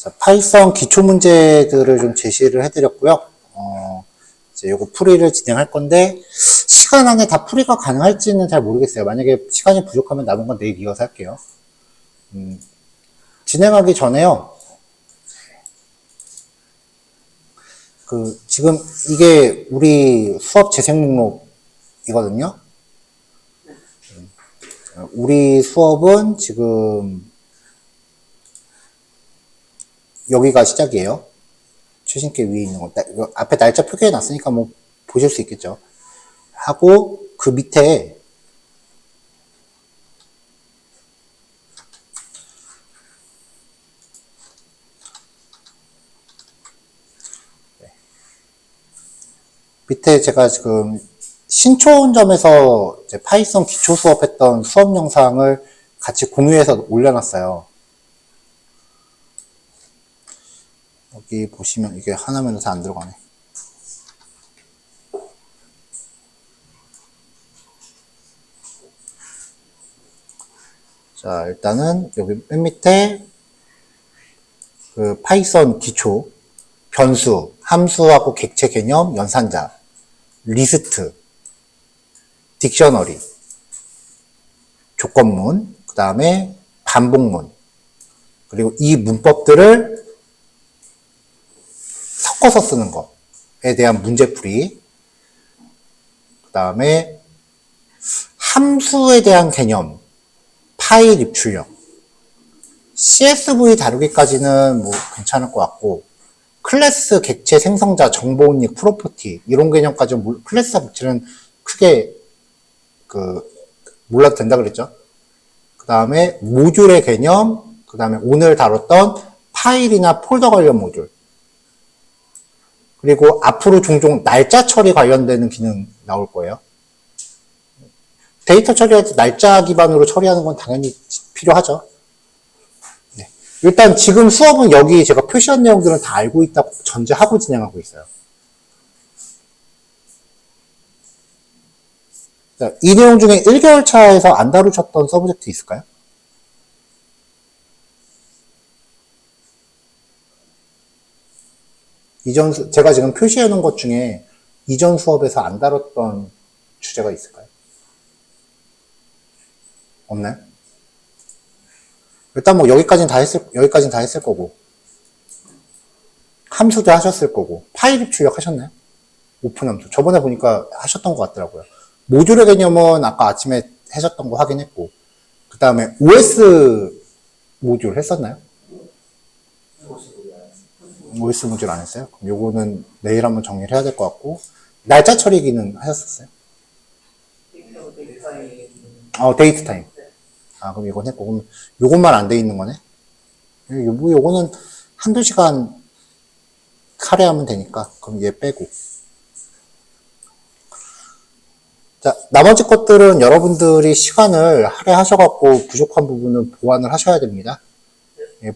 자, 파이썬 기초 문제들을 좀 제시를 해드렸고요. 이제 요거 풀이를 진행할 건데, 시간 안에 다 풀이가 가능할지는 잘 모르겠어요. 만약에 시간이 부족하면 남은 건 내일 이어서 할게요. 진행하기 전에요. 지금 이게 우리 수업 재생 목록이거든요. 우리 수업은 지금 여기가 시작이에요. 최신께 위에 있는 거. 앞에 날짜 표기해 놨으니까 뭐 보실 수 있겠죠. 하고 그 밑에 제가 지금 신촌점에서 이제 파이썬 기초 수업했던 수업 영상을 같이 공유해서 올려놨어요. 여기 보시면 이게 하나면 잘 안 들어가네. 자, 일단은 여기 맨 밑에 그 파이썬 기초, 변수, 함수하고 객체 개념, 연산자, 리스트, 딕셔너리, 조건문, 그 다음에 반복문, 그리고 이 문법들을 섞어서 쓰는 것에 대한 문제풀이, 그 다음에 함수에 대한 개념, 파일 입출력, CSV 다루기까지는 뭐 괜찮을 것 같고, 클래스, 객체, 생성자, 정보은닉, 프로퍼티 이런 개념까지는 클래스 객체는 크게 몰라도 된다 그랬죠. 그 다음에 모듈의 개념, 그 다음에 오늘 다뤘던 파일이나 폴더 관련 모듈, 그리고 앞으로 종종 날짜 처리 관련되는 기능 나올 거예요. 데이터 처리할 때 날짜 기반으로 처리하는 건 당연히 필요하죠. 네. 일단 지금 수업은 여기 제가 표시한 내용들은 다 알고 있다고 전제하고 진행하고 있어요. 자, 이 내용 중에 1개월 차에서 안 다루셨던 서브젝트 있을까요? 제가 지금 표시해 놓은 것 중에 이전 수업에서 안 다뤘던 주제가 있을까요? 없나요? 일단 뭐 여기까지는 다 했을 거고, 함수도 하셨을 거고, 파일 입출력 하셨나요? 오픈 함수. 저번에 보니까 하셨던 것 같더라고요. 모듈의 개념은 아까 아침에 하셨던 거 확인했고, 그 다음에 OS 모듈 했었나요? OS 모듈 안 했어요? 그럼 요거는 내일 한번 정리를 해야 될 것 같고, 날짜 처리 기능 하셨었어요? 데이트 타임. 그럼 이건 했고, 그럼 요것만 안 돼 있는 거네? 요거는 한두 시간 할애하면 되니까, 그럼 얘 빼고. 자, 나머지 것들은 여러분들이 시간을 할애하셔갖고 부족한 부분은 보완을 하셔야 됩니다.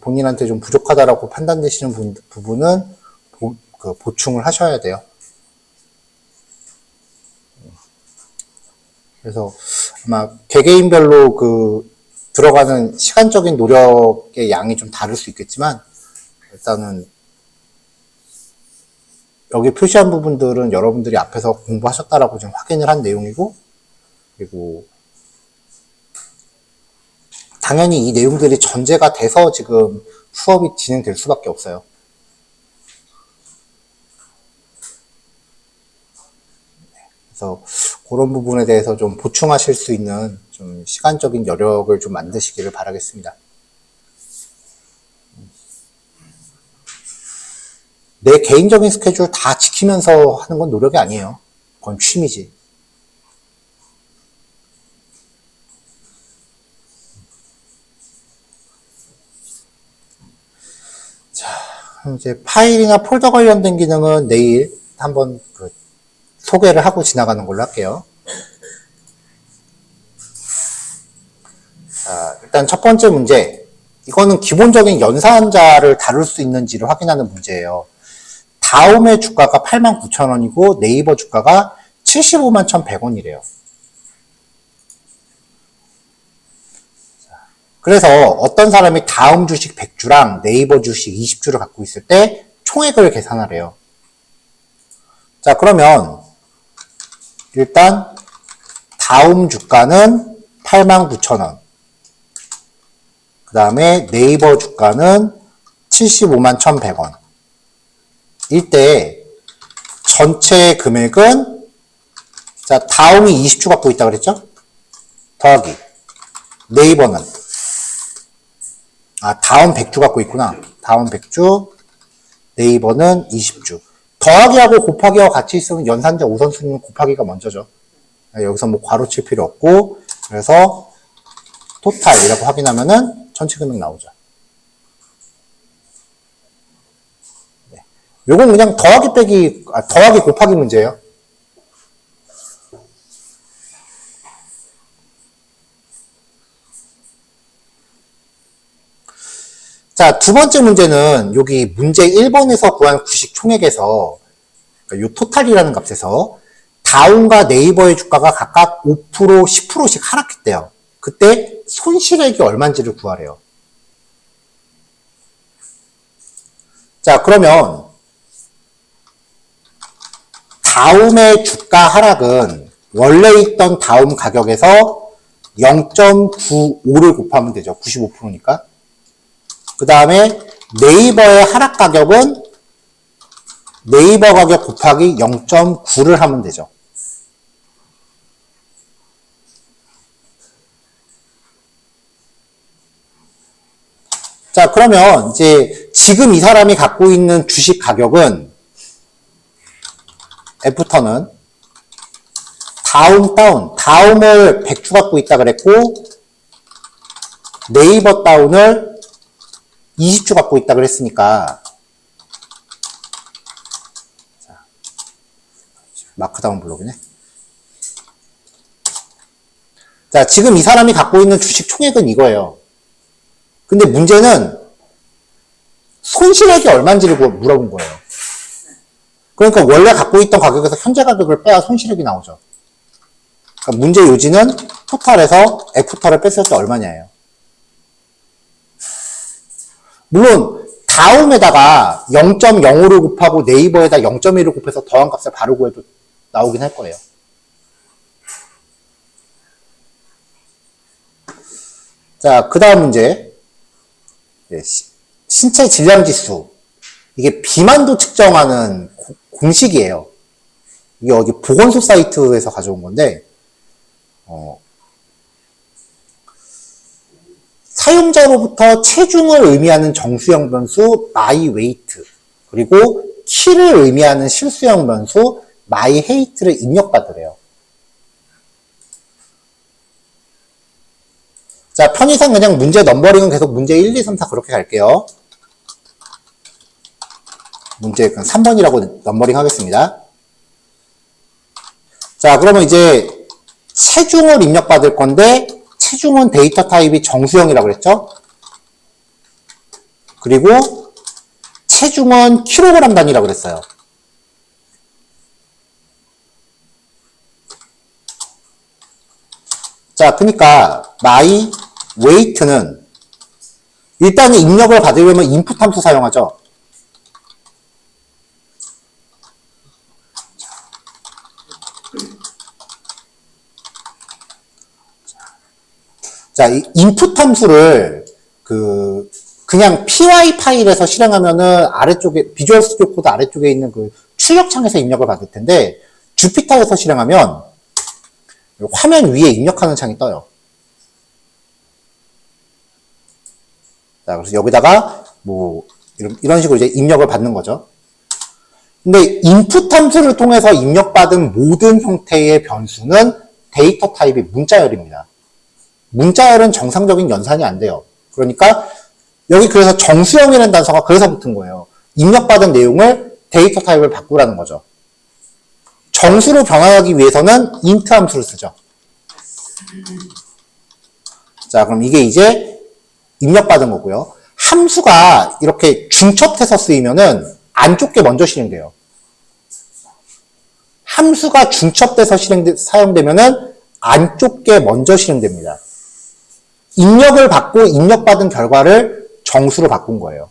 본인한테 좀 부족하다라고 판단되시는 부분은 보충을 하셔야 돼요. 그래서 아마 개개인별로 들어가는 시간적인 노력의 양이 좀 다를 수 있겠지만, 일단은 여기 표시한 부분들은 여러분들이 앞에서 공부하셨다라고 지금 확인을 한 내용이고, 그리고 당연히 이 내용들이 전제가 돼서 지금 수업이 진행될 수밖에 없어요. 그래서 그런 부분에 대해서 좀 보충하실 수 있는 좀 시간적인 여력을 좀 만드시기를 바라겠습니다. 내 개인적인 스케줄 다 지키면서 하는 건 노력이 아니에요. 그건 취미지. 자, 이제 파일이나 폴더 관련된 기능은 내일 한번 소개를 하고 지나가는 걸로 할게요. 자, 일단 첫 번째 문제. 이거는 기본적인 연산자를 다룰 수 있는지를 확인하는 문제예요. 다음의 주가가 89,000원이고 네이버 주가가 751,100원이래요. 그래서 어떤 사람이 다음 주식 100주랑 네이버 주식 20주를 갖고 있을 때 총액을 계산하래요. 자, 그러면 일단 다음 주가는 89,000원. 그 다음에 네이버 주가는 75만 1,100원. 이때 전체 금액은, 자, 다음이 20주 갖고 있다 그랬죠? 더하기 네이버는, 다음 100주 갖고 있구나. 다음 100주, 네이버는 20주. 더하기하고 곱하기하고 같이 있으면 연산자 우선순위는 곱하기가 먼저죠. 여기서 뭐 괄호 칠 필요 없고, 그래서 토탈이라고 확인하면은 전체 금액 나오죠. 네. 요건 그냥 더하기 곱하기 문제예요. 자, 두 번째 문제는 여기 문제 1번에서 구한 주식 총액에서, 그러니까 요 토탈이라는 값에서 다운과 네이버의 주가가 각각 5%, 10%씩 하락했대요. 그때 손실액이 얼마인지를 구하래요. 자, 그러면 다움의 주가 하락은 원래 있던 다움 가격에서 0.95를 곱하면 되죠. 95%니까. 그 다음에 네이버의 하락 가격은 네이버 가격 곱하기 0.9를 하면 되죠. 자, 그러면 이제 지금 이 사람이 갖고 있는 주식 가격은 애프터는 다움을 100주 갖고 있다 그랬고 네이버 다운을 20주 갖고 있다 그랬으니까, 자, 마크다운 블록이네. 자, 지금 이 사람이 갖고 있는 주식 총액은 이거예요. 근데 문제는 손실액이 얼마인지를 물어본 거예요. 그러니까 원래 갖고 있던 가격에서 현재 가격을 빼야 손실액이 나오죠. 그러니까 문제 요지는 토탈에서 애프터를 뺐을 때 얼마냐예요. 물론 다음에다가 0.05를 곱하고 네이버에다 0.1을 곱해서 더한 값을 바로 구해도 나오긴 할 거예요. 자, 그 다음 문제. 신체 질량 지수. 이게 비만도 측정하는 공식이에요. 이게 어디 보건소 사이트에서 가져온 건데, 사용자로부터 체중을 의미하는 정수형 변수 마이 웨이트, 그리고 키를 의미하는 실수형 변수 마이 헤이트를 입력받으래요. 자, 편의상 그냥 문제 넘버링은 계속 문제 1, 2, 3, 4 그렇게 갈게요. 문제 3번이라고 넘버링 하겠습니다. 자, 그러면 이제 체중을 입력받을 건데, 체중은 데이터 타입이 정수형이라고 그랬죠? 그리고 체중은 킬로그램 단위라고 그랬어요. 자, 그러니까 my weight는 일단 입력을 받으려면 인풋 함수 사용하죠. 자, 이 인풋 함수를 그냥 py 파일에서 실행하면은 아래쪽에 비주얼 스튜디오 코드 아래쪽에 있는 그 출력창에서 입력을 받을 텐데, 주피터에서 실행하면 화면 위에 입력하는 창이 떠요. 자, 그래서 여기다가 뭐 이런 식으로 이제 입력을 받는 거죠. 근데 인풋 함수를 통해서 입력받은 모든 형태의 변수는 데이터 타입이 문자열입니다. 문자열은 정상적인 연산이 안 돼요. 그러니까 여기 그래서 정수형이라는 단서가 그래서 붙은 거예요. 입력받은 내용을 데이터 타입을 바꾸라는 거죠. 정수로 변환하기 위해서는 int 함수를 쓰죠. 자, 그럼 이게 이제 입력받은 거고요. 함수가 이렇게 중첩해서 쓰이면은 안쪽 게 먼저 실행돼요. 함수가 중첩돼서 사용되면은 안쪽 게 먼저 실행됩니다. 입력을 받고 입력받은 결과를 정수로 바꾼 거예요.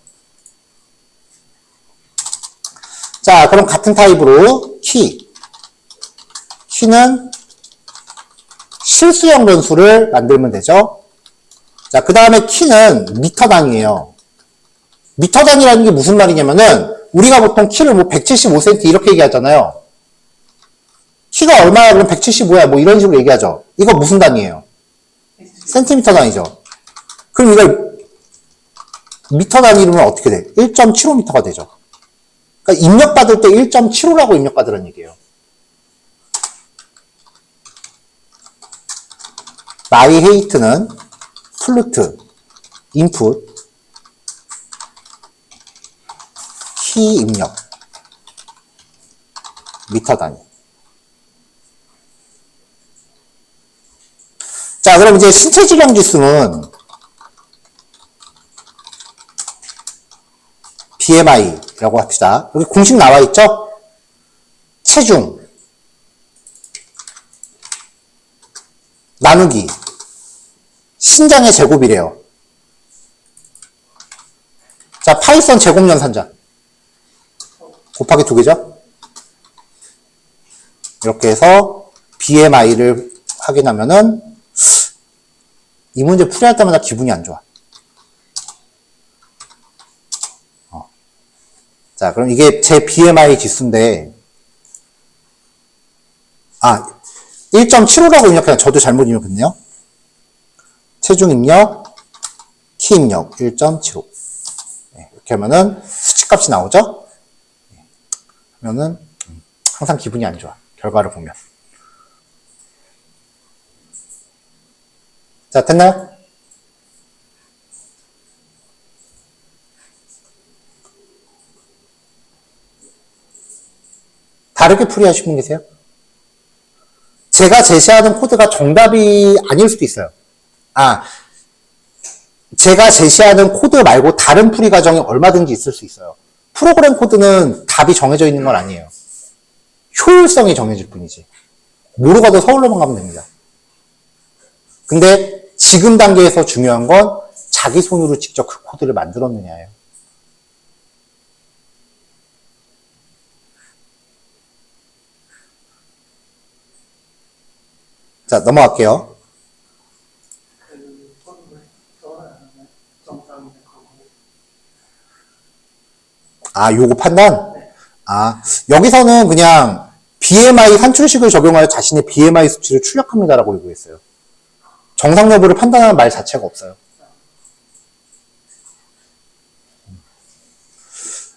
자, 그럼 같은 타입으로 키는 실수형 변수를 만들면 되죠. 자, 그 다음에 키는 미터 단위예요. 미터 단위라는 게 무슨 말이냐면은 우리가 보통 키를 뭐 175cm 이렇게 얘기하잖아요. 키가 얼마야? 그럼 175야. 뭐 이런 식으로 얘기하죠. 이거 무슨 단위예요? 센티미터 단위죠. 그럼 이걸 미터 단위로는 어떻게 돼? 1.75m가 되죠. 그러니까 입력받을 때 1.75라고 입력받으라는 얘기예요. my height는 플루트, 인풋, 키 입력, 미터 단위. 자, 그럼 이제 신체 질량 지수는 BMI라고 합시다. 여기 공식 나와 있죠? 체중 나누기 신장의 제곱이래요. 자, 파이썬 제곱 연산자 곱하기 2개죠? 이렇게 해서 BMI를 확인하면은 이 문제 풀이할 때마다 기분이 안 좋아. 자, 그럼 이게 제 BMI 지수인데, 1.75라고 입력해요. 저도 잘못 입력했네요. 체중 입력, 키 입력 1.75. 네, 이렇게 하면은 수치값이 나오죠? 네, 그러면은 항상 기분이 안 좋아. 결과를 보면. 자, 됐나요? 다르게 풀이하신 분 계세요? 제가 제시하는 코드가 정답이 아닐 수도 있어요. 제가 제시하는 코드 말고 다른 풀이 과정이 얼마든지 있을 수 있어요. 프로그램 코드는 답이 정해져 있는 건 아니에요. 효율성이 정해질 뿐이지. 모르고도 서울로만 가면 됩니다. 근데 지금 단계에서 중요한 건 자기 손으로 직접 그 코드를 만들었느냐예요. 자, 넘어갈게요. 요거 판단? 여기서는 그냥 BMI 산출식을 적용하여 자신의 BMI 수치를 출력합니다라고 얘기했어요. 정상 여부를 판단하는 말 자체가 없어요.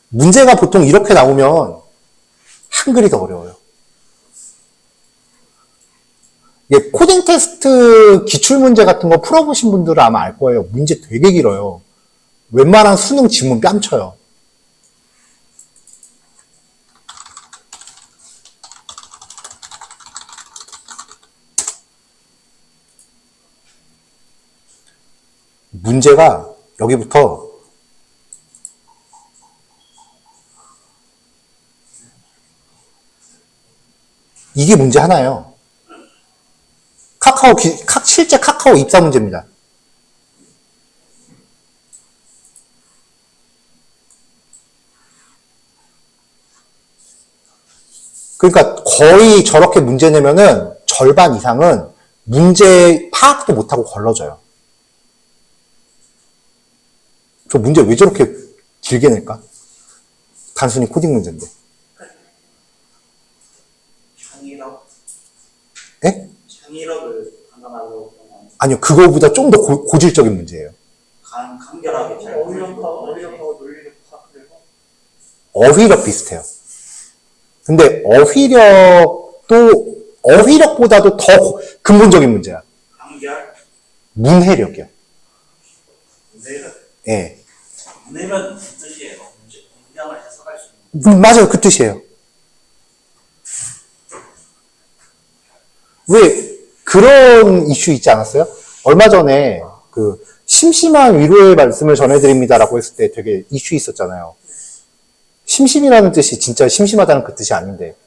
문제가 보통 이렇게 나오면 한글이 더 어려워요. 이게 코딩 테스트 기출문제 같은 거 풀어보신 분들은 아마 알 거예요. 문제 되게 길어요. 웬만한 수능 지문 뺨쳐요. 문제가 여기부터 이게 문제 하나예요. 실제 카카오 입사 문제입니다. 그러니까 거의 저렇게 문제 내면은 절반 이상은 문제 파악도 못하고 걸러져요. 저 문제 왜 저렇게 길게 낼까? 단순히 코딩 문제인데. 예? 창의력을 판단하려고 아니요, 그거보다 좀 더 고질적인 문제예요. 간결하게 잘 어휘력하고 논리력 파악되고 어휘력 비슷해요. 근데 어휘력보다도 더 근본적인 문제야. 간결? 문해력이요. 문해력? 예. 문해력은 무슨 뜻이에요? 문장을 해석할 수 있는 맞아요. 그 뜻이에요. 왜 그런 이슈 있지 않았어요? 얼마 전에 그 심심한 위로의 말씀을 전해드립니다라고 했을 때 되게 이슈 있었잖아요. 심심이라는 뜻이 진짜 심심하다는 그 뜻이 아닌데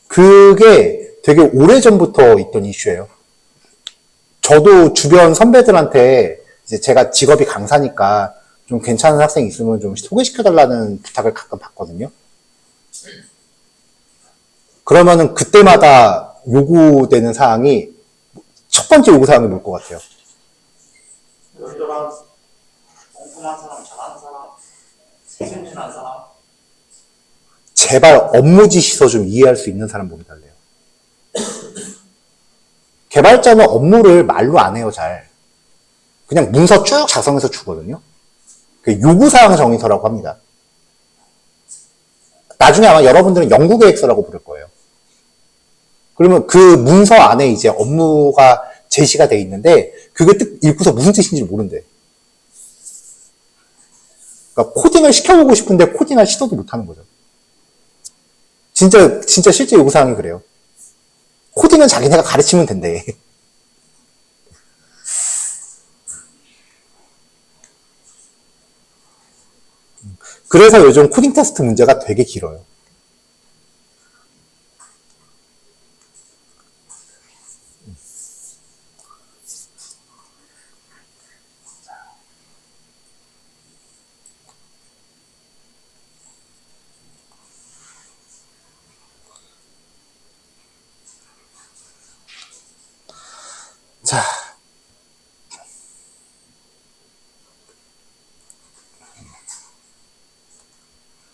그게 되게 오래전부터 있던 이슈예요. 저도 주변 선배들한테 이제 제가 직업이 강사니까 좀 괜찮은 학생 있으면 좀 소개시켜달라는 부탁을 가끔 받거든요. 그러면은 그때마다 요구되는 사항이 첫 번째 요구사항이 뭘 것 같아요? 열렬한 꼼꼼한 사람, 잘하는 사람, 세심한 사람. 제발 업무 지시서 좀 이해할 수 있는 사람 보내달래요. 개발자는 업무를 말로 안 해요, 잘. 그냥 문서 쭉 작성해서 주거든요. 요구사항 정의서라고 합니다. 나중에 아마 여러분들은 연구계획서라고 부를 거예요. 그러면 그 문서 안에 이제 업무가 제시가 돼 있는데 그게 딱 읽고서 무슨 뜻인지 모른대. 그러니까 코딩을 시켜보고 싶은데 코딩할 시도도 못하는 거죠. 진짜 실제 요구사항이 그래요. 코딩은 자기네가 가르치면 된대. 그래서 요즘 코딩 테스트 문제가 되게 길어요. 자.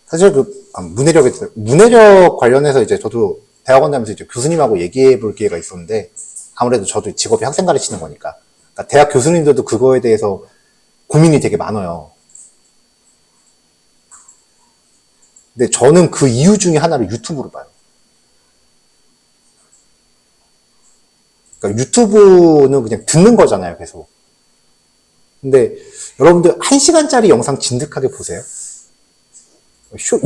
사실 문해력 관련해서 이제 저도 대학원 다니면서 이제 교수님하고 얘기해 볼 기회가 있었는데, 아무래도 저도 직업이 학생 가르치는 거니까. 그러니까 대학 교수님들도 그거에 대해서 고민이 되게 많아요. 근데 저는 그 이유 중에 하나를 유튜브로 봐요. 그러니까 유튜브는 그냥 듣는 거잖아요, 계속. 근데 여러분들 1시간짜리 영상 진득하게 보세요.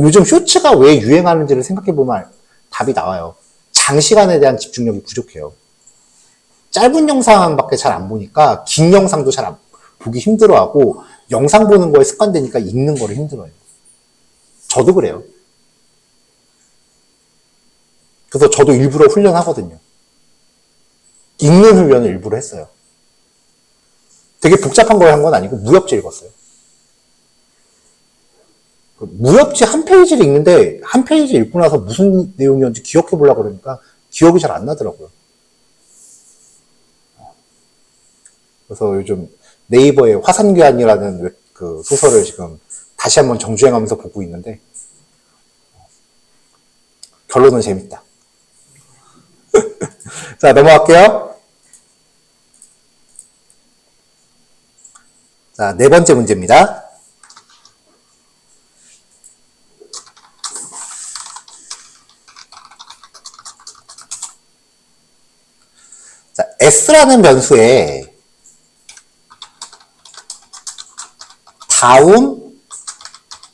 요즘 쇼츠가 왜 유행하는지를 생각해보면 답이 나와요. 장시간에 대한 집중력이 부족해요. 짧은 영상밖에 잘 안 보니까 긴 영상도 잘 보기 힘들어하고 영상 보는 거에 습관되니까 읽는 거를 힘들어해요. 저도 그래요. 그래서 저도 일부러 훈련하거든요. 읽는 훈련을 일부러 했어요. 되게 복잡한 걸 한 건 아니고 무협지 읽었어요. 무협지 한 페이지를 읽는데 한 페이지 읽고 나서 무슨 내용이었는지 기억해 보려고 그러니까 기억이 잘 안 나더라고요. 그래서 요즘 네이버의 화산귀환이라는 그 소설을 지금 다시 한번 정주행하면서 보고 있는데 결론은 재밌다. 자, 넘어갈게요. 자, 네 번째 문제입니다. 자, S라는 변수에 다음,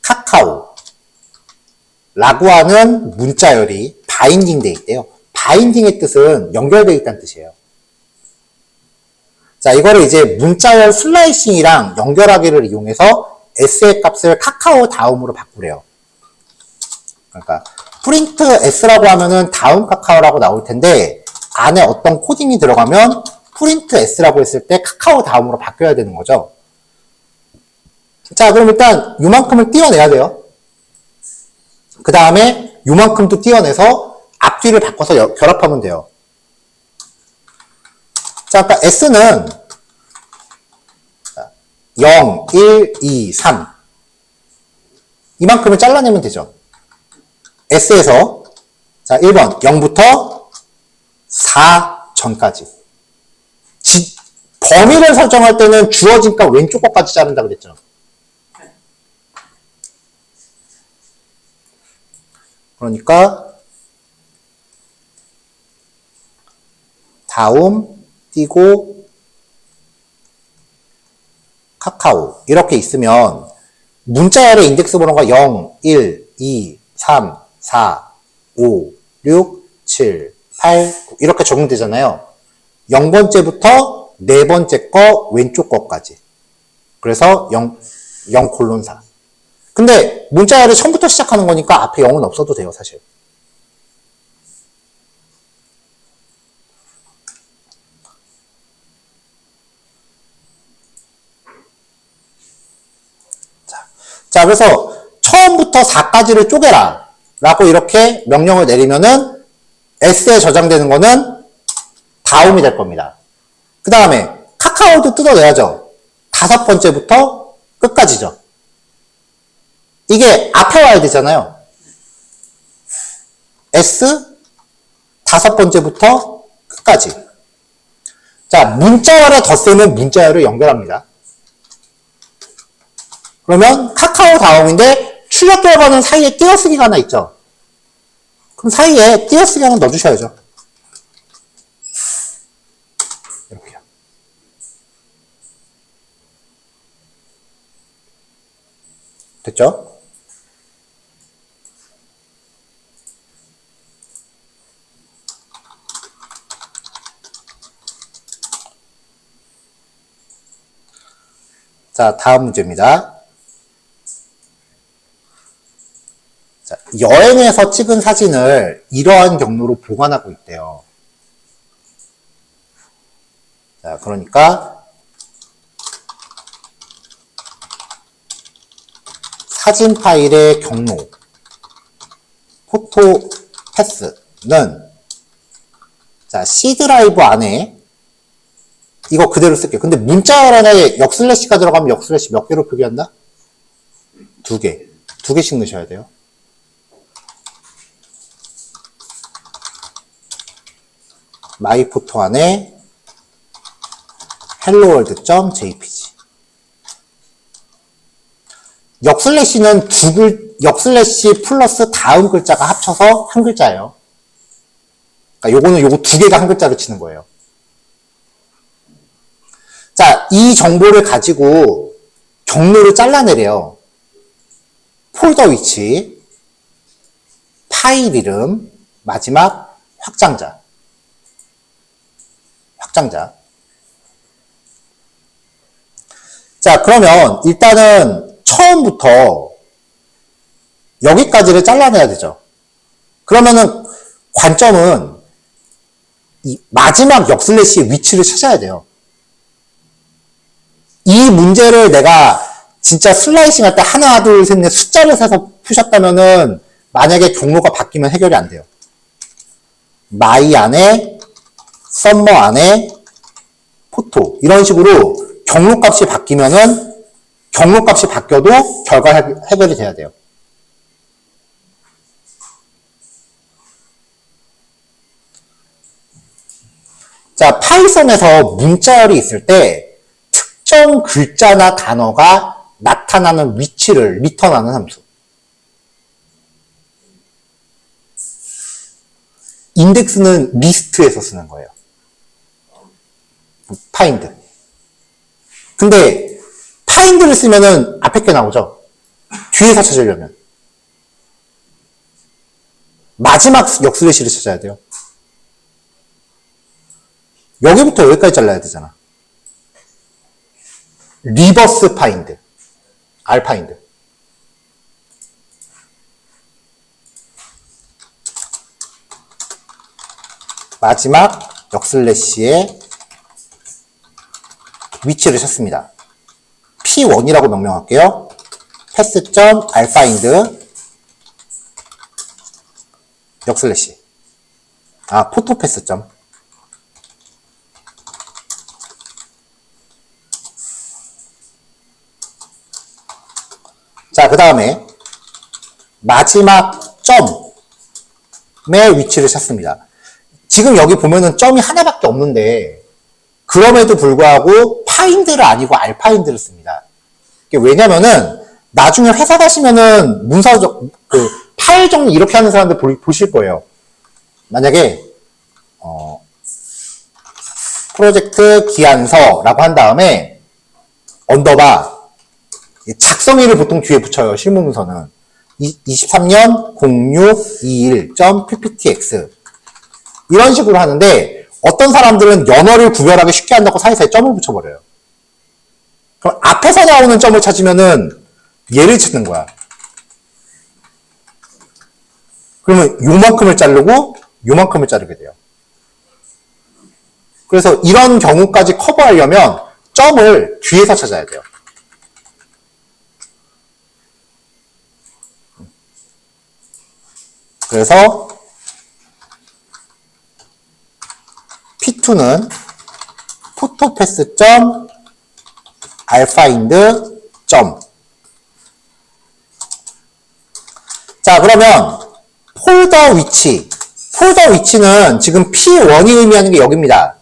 카카오 라고 하는 문자열이 바인딩 돼 있대요. 바인딩의 뜻은 연결되어 있다는 뜻이에요. 자, 이거를 이제 문자열 슬라이싱이랑 연결하기를 이용해서 S의 값을 카카오 다음으로 바꾸래요. 그러니까 프린트 S라고 하면은 다음 카카오라고 나올 텐데 안에 어떤 코딩이 들어가면 프린트 S라고 했을 때 카카오 다음으로 바뀌어야 되는 거죠. 자, 그럼 일단 요만큼을 띄워내야 돼요. 그 다음에 요만큼도 띄워내서 앞뒤를 바꿔서 결합하면 돼요. 자, 아까 S는 0, 1, 2, 3 이만큼을 잘라내면 되죠. S에서 자 1번 0부터 4 전까지 범위를 설정할 때는 주어진 값 왼쪽 것까지 자른다 그랬죠. 그러니까 다음 띄고 카카오 이렇게 있으면 문자열의 인덱스 번호가 0, 1, 2, 3, 4, 5, 6, 7, 8, 9 이렇게 적용되잖아요. 0번째부터 4번째 거 왼쪽 거까지. 그래서 0:4. 근데 문자열이 처음부터 시작하는 거니까 앞에 0은 없어도 돼요, 사실. 자, 그래서 처음부터 4까지를 쪼개라 라고 이렇게 명령을 내리면은 S에 저장되는 거는 다음이 될 겁니다. 그 다음에 카카오도 뜯어내야죠. 5번째부터 끝까지죠. 이게 앞에 와야 되잖아요. S 5번째부터 끝까지. 자, 문자열에 덧셈은 문자열을 연결합니다. 그러면 카카오 다음인데 출력 결과는 사이에 띄어쓰기가 하나 있죠. 그럼 사이에 띄어쓰기 하나 넣어주셔야죠. 이렇게요. 됐죠? 자, 다음 문제입니다. 자, 여행에서 찍은 사진을 이러한 경로로 보관하고 있대요. 자, 그러니까 사진 파일의 경로 포토 패스는 자, C 드라이브 안에 이거 그대로 쓸게요. 근데 문자열 안에 역슬래시가 들어가면 역슬래시 몇 개로 표기한다? 2개. 2개씩 넣으셔야 돼요. 마이포토 안에 helloworld.jpg. 역슬래시는 역슬래시 플러스 다음 글자가 합쳐서 한 글자예요. 그러니까 요거는 요거 2개가 한 글자로 치는 거예요. 자, 이 정보를 가지고 경로를 잘라내래요. 폴더 위치, 파일 이름, 마지막 확장자. 자, 그러면 일단은 처음부터 여기까지를 잘라내야 되죠. 그러면은 관점은 이 마지막 역슬래시의 위치를 찾아야 돼요. 이 문제를 내가 진짜 슬라이싱 할 때 하나, 둘, 셋, 넷 숫자를 세서 푸셨다면은 만약에 경로가 바뀌면 해결이 안 돼요. 마이 안에, 썸머 안에, 포토. 이런 식으로 경로값이 바뀌면은 경로값이 바뀌어도 결과 해결이 돼야 돼요. 자, 파이썬에서 문자열이 있을 때 특정 글자나 단어가 나타나는 위치를 리턴하는 함수. 인덱스는 리스트에서 쓰는 거예요. find. 근데 find를 쓰면은 앞에 게 나오죠. 뒤에서 찾으려면 마지막 역슬래시를 찾아야 돼요. 여기부터 여기까지 잘라야 되잖아. 리버스 파인드, R 파인드. 마지막 역슬래시의 위치를 찾습니다. P1이라고 명명할게요. 패스.rfind 역슬래시. 아, 포토 패스. 자, 그 다음에 마지막 점의 위치를 찾습니다. 지금 여기 보면은 점이 하나밖에 없는데 그럼에도 불구하고 파인드를 아니고 알파인드를 씁니다. 왜냐면은 나중에 회사 가시면은 문서적 파일 정리 이렇게 하는 사람들 보실 거예요. 만약에 프로젝트 기한서라고 한 다음에 언더바 작성일을 보통 뒤에 붙여요. 실무 문서는 23년 0621.pptx 이런 식으로 하는데 어떤 사람들은 연어를 구별하기 쉽게 한다고 사이사이 점을 붙여버려요. 그럼 앞에서 나오는 점을 찾으면은 얘를 찾는 거야. 그러면 요만큼을 자르고 요만큼을 자르게 돼요. 그래서 이런 경우까지 커버하려면 점을 뒤에서 찾아야 돼요. 그래서 P2는 포토패스 점 알파인드 점. 자, 그러면 폴더 위치. 폴더 위치는 지금 P1이 의미하는 게 여기입니다.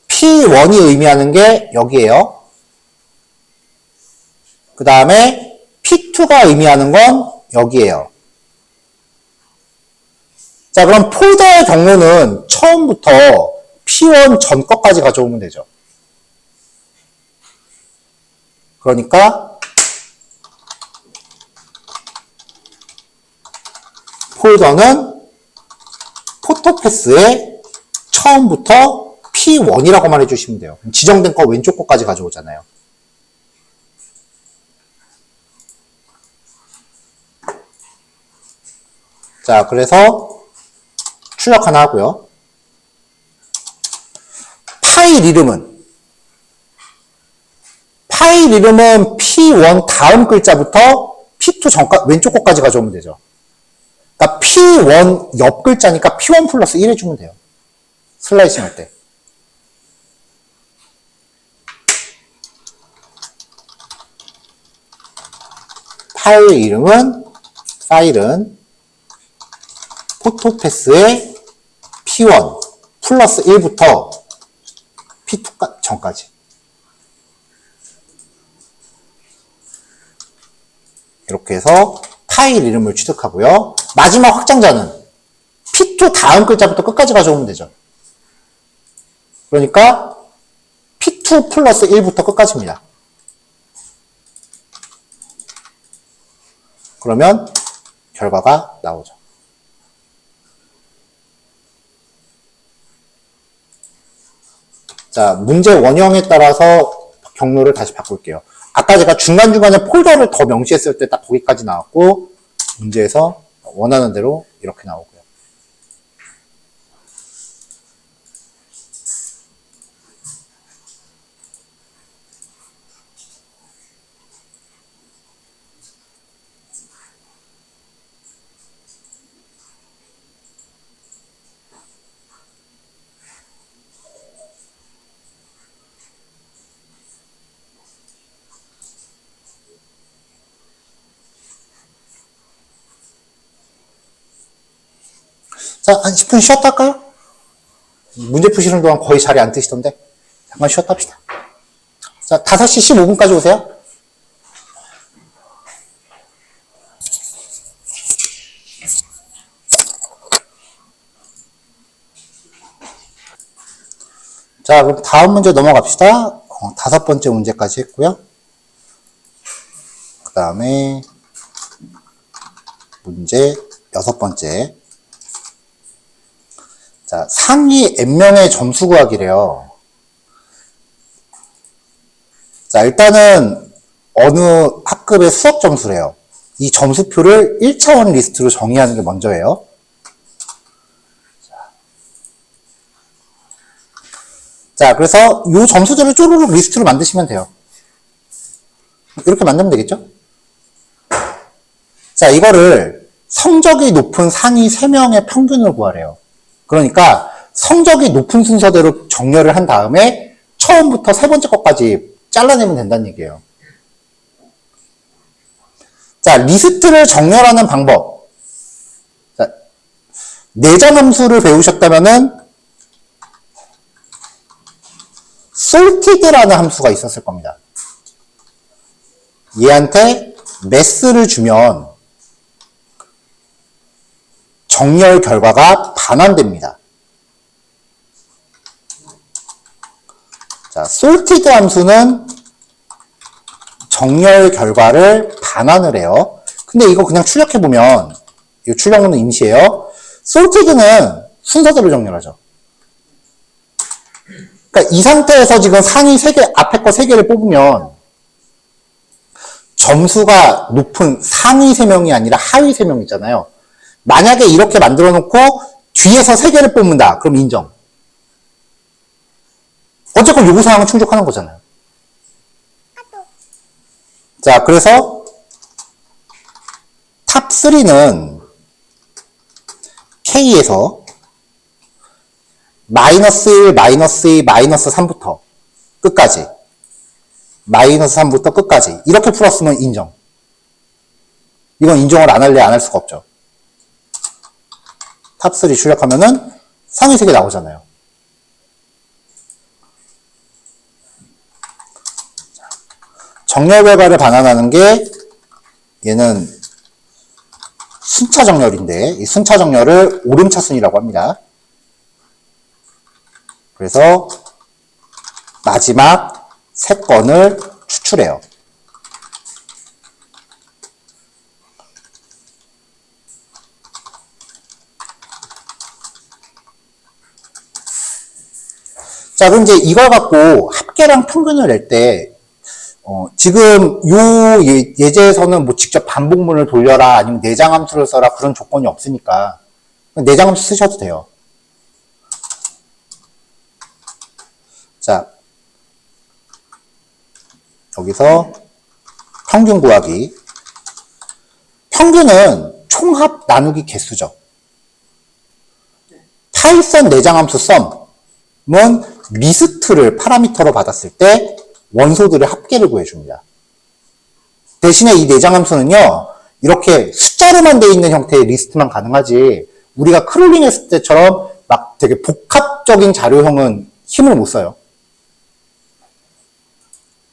P1이 의미하는 게 여기에요. 그 다음에 P2가 의미하는 건 여기에요. 자, 그럼 폴더의 경우는 처음부터 P1 전 것까지 가져오면 되죠. 그러니까 폴더는 포토패스의 처음부터 P1이라고 말해주시면 돼요. 지정된 거 왼쪽 거까지 가져오잖아요. 자, 그래서 출력 하나 하고요. 파일 이름은 P1 다음 글자부터 P2 전까 왼쪽 거까지 가져오면 되죠. 그러니까 P1 옆 글자니까 P1 플러스 1 해주면 돼요. 슬라이싱 할 때. 파일은 포토패스의 P1 플러스 1부터 P2 전까지. 이렇게 해서 파일 이름을 취득하고요. 마지막 확장자는 P2 다음 글자부터 끝까지 가져오면 되죠. 그러니까 P2 플러스 1부터 끝까지입니다. 그러면 결과가 나오죠. 자, 문제 원형에 따라서 경로를 다시 바꿀게요. 아까 제가 중간중간에 폴더를 더 명시했을 때 딱 거기까지 나왔고, 문제에서 원하는 대로 이렇게 나오고요. 자, 한 10분 쉬었다 할까요? 문제 푸시는 동안 거의 자리 안 뜨시던데. 잠깐 쉬었다 합시다. 자, 5시 15분까지 오세요. 자, 그럼 다음 문제 넘어갑시다. 5번째 문제까지 했고요. 그 다음에 문제 6번째. 자, 상위 n명의 점수 구하기래요. 자, 일단은 어느 학급의 수업 점수래요. 이 점수표를 1차원 리스트로 정의하는 게 먼저예요. 자, 그래서 이 점수들을 쪼르륵 리스트로 만드시면 돼요. 이렇게 만들면 되겠죠? 자, 이거를 성적이 높은 상위 3명의 평균을 구하래요. 그러니까 성적이 높은 순서대로 정렬을 한 다음에 처음부터 세 번째 것까지 잘라내면 된다는 얘기예요. 자, 리스트를 정렬하는 방법. 자, 내전 함수를 배우셨다면은 sorted라는 함수가 있었을 겁니다. 얘한테 mass를 주면 정렬 결과가 반환됩니다. 자, sorted 함수는 정렬 결과를 반환을 해요. 근데 이거 그냥 출력해보면, 이 출력문은 임시예요. sorted는 순서대로 정렬하죠. 그러니까 이 상태에서 지금 상위 3개, 앞에 거 3개를 뽑으면 점수가 높은 상위 3명이 아니라 하위 3명 있잖아요. 만약에 이렇게 만들어 놓고 뒤에서 3개를 뽑는다. 그럼 인정. 어쨌건 요구사항은 충족하는 거잖아요. 자, 그래서 탑 3는 K에서 마이너스 1, 마이너스 2, 마이너스 3부터 끝까지. 마이너스 3부터 끝까지. 이렇게 풀었으면 인정. 이건 인정을 안 할래, 안 할 수가 없죠. 탑 3 출력하면은 상위 3개 나오잖아요. 정렬 결과를 반환하는 게 얘는 순차 정렬인데 이 순차 정렬을 오름차순이라고 합니다. 그래서 마지막 3건을 추출해요. 자, 그럼 이제 이걸 갖고 합계랑 평균을 낼 때, 지금 요 예제에서는 뭐 직접 반복문을 돌려라, 아니면 내장함수를 써라, 그런 조건이 없으니까, 내장함수 쓰셔도 돼요. 자, 여기서 평균 구하기. 평균은 총합 나누기 개수죠. 파이썬 내장함수 썸은 리스트를 파라미터로 받았을 때 원소들의 합계를 구해줍니다. 대신에 이 내장함수는요, 이렇게 숫자로만 되어 있는 형태의 리스트만 가능하지, 우리가 크롤링 했을 때처럼 막 되게 복합적인 자료형은 힘을 못 써요.